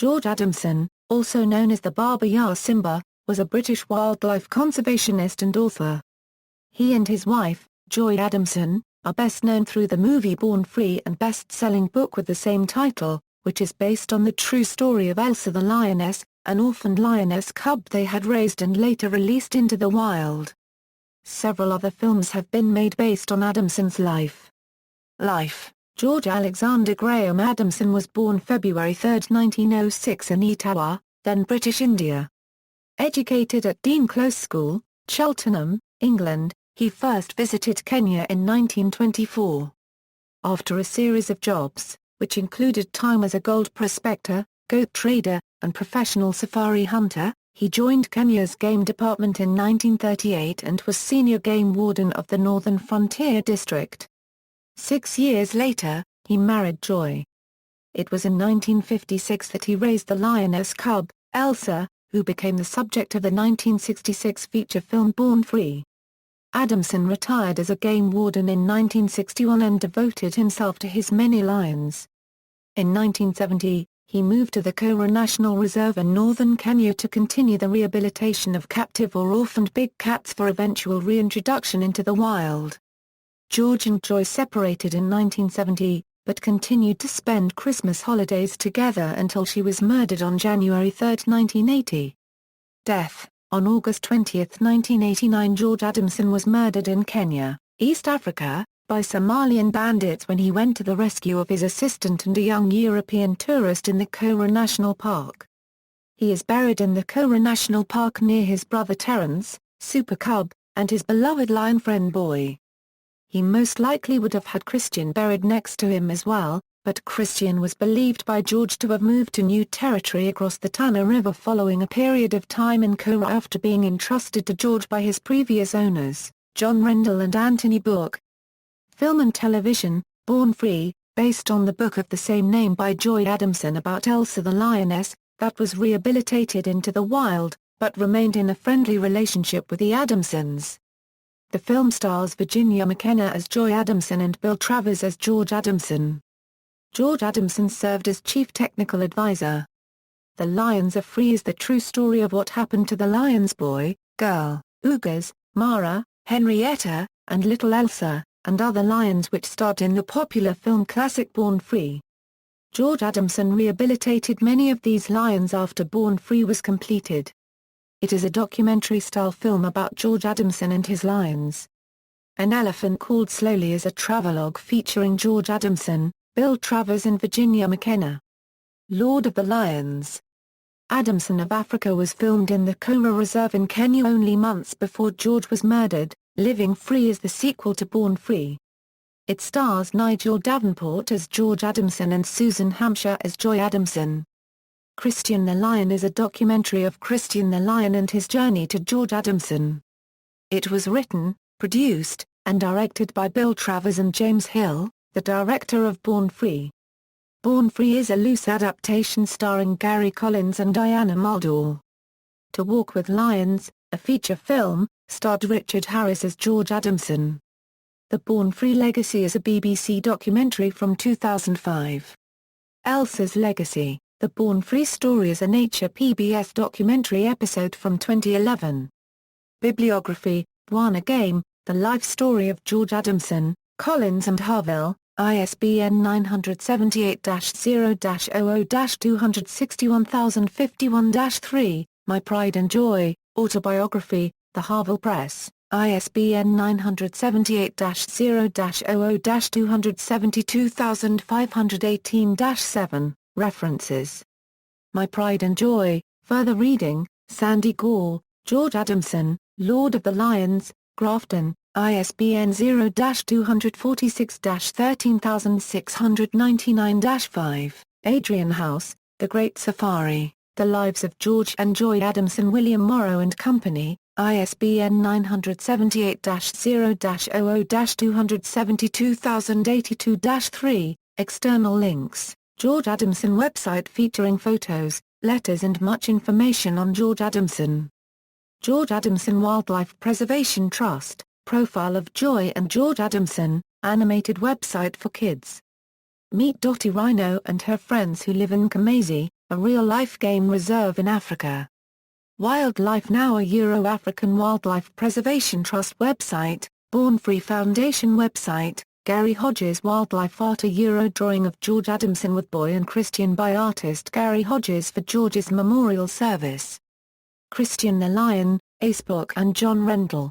George Adamson, also known as the Baba Ya Simba, was a British wildlife conservationist and author. He and his wife, Joy Adamson, are best known through the movie Born Free and best-selling book with the same title, which is based on the true story of Elsa the Lioness, an orphaned lioness cub they had raised and later released into the wild. Several other films have been made based on Adamson's life. George Alexander Graham Adamson was born February 3, 1906 in Etawah, then British India. Educated at Dean Close School, Cheltenham, England, he first visited Kenya in 1924. After a series of jobs, which included time as a gold prospector, goat trader, and professional safari hunter, he joined Kenya's Game Department in 1938 and was senior game warden of the Northern Frontier District. 6 years later, he married Joy. It was in 1956 that he raised the lioness cub, Elsa, who became the subject of the 1966 feature film Born Free. Adamson retired as a game warden in 1961 and devoted himself to his many lions. In 1970, he moved to the Kora National Reserve in northern Kenya to continue the rehabilitation of captive or orphaned big cats for eventual reintroduction into the wild. George and Joy separated in 1970, but continued to spend Christmas holidays together until she was murdered on January 3, 1980. Death: on August 20, 1989, George Adamson was murdered in Kenya, East Africa, by Somalian bandits when he went to the rescue of his assistant and a young European tourist in the Kora National Park. He is buried in the Kora National Park near his brother Terence, Super Cub, and his beloved lion friend Boy. He most likely would have had Christian buried next to him as well, but Christian was believed by George to have moved to new territory across the Tana River following a period of time in Kora after being entrusted to George by his previous owners, John Rendell and Anthony Book. Film and television: Born Free, based on the book of the same name by Joy Adamson about Elsa the Lioness, that was rehabilitated into the wild, but remained in a friendly relationship with the Adamsons. The film stars Virginia McKenna as Joy Adamson and Bill Travers as George Adamson. George Adamson served as chief technical advisor. The Lions Are Free is the true story of what happened to the lions Boy, Girl, Ugas, Mara, Henrietta, and Little Elsa, and other lions which starred in the popular film classic Born Free. George Adamson rehabilitated many of these lions after Born Free was completed. It is a documentary-style film about George Adamson and his lions. An Elephant Called Slowly is a travelogue featuring George Adamson, Bill Travers and Virginia McKenna. Lord of the Lions. Adamson of Africa was filmed in the Kora Reserve in Kenya only months before George was murdered. Living Free is the sequel to Born Free. It stars Nigel Davenport as George Adamson and Susan Hampshire as Joy Adamson. Christian the Lion is a documentary of Christian the Lion and his journey to George Adamson. It was written, produced, and directed by Bill Travers and James Hill, the director of Born Free. Born Free is a loose adaptation starring Gary Collins and Diana Muldaur. To Walk with Lions, a feature film, starred Richard Harris as George Adamson. The Born Free Legacy is a BBC documentary from 2005. Elsa's Legacy, The Born Free Story is a Nature PBS documentary episode from 2011. Bibliography: Bwana Game, The Life Story of George Adamson, Collins and Harville, ISBN 978-00-261,051-3, My Pride and Joy, Autobiography, The Harville Press, ISBN 978-00-272,518-7. References. My Pride and Joy, further reading, Sandy Gore, George Adamson, Lord of the Lions, Grafton, ISBN 0-246-13699-5, Adrian House, The Great Safari, The Lives of George and Joy Adamson, William Morrow and Company, ISBN 978-00-272,082-3, external links. George Adamson website featuring photos, letters and much information on George Adamson. George Adamson Wildlife Preservation Trust, profile of Joy and George Adamson, animated website for kids. Meet Dottie Rhino and her friends who live in Kamazi, a real-life game reserve in Africa. Wildlife Now, a Euro-African Wildlife Preservation Trust website, Born Free Foundation website, Gary Hodges Wildlife Art, a Euro drawing of George Adamson with boy and Christian by artist Gary Hodges for George's memorial service. Christian the Lion, Acebook and John Rendell.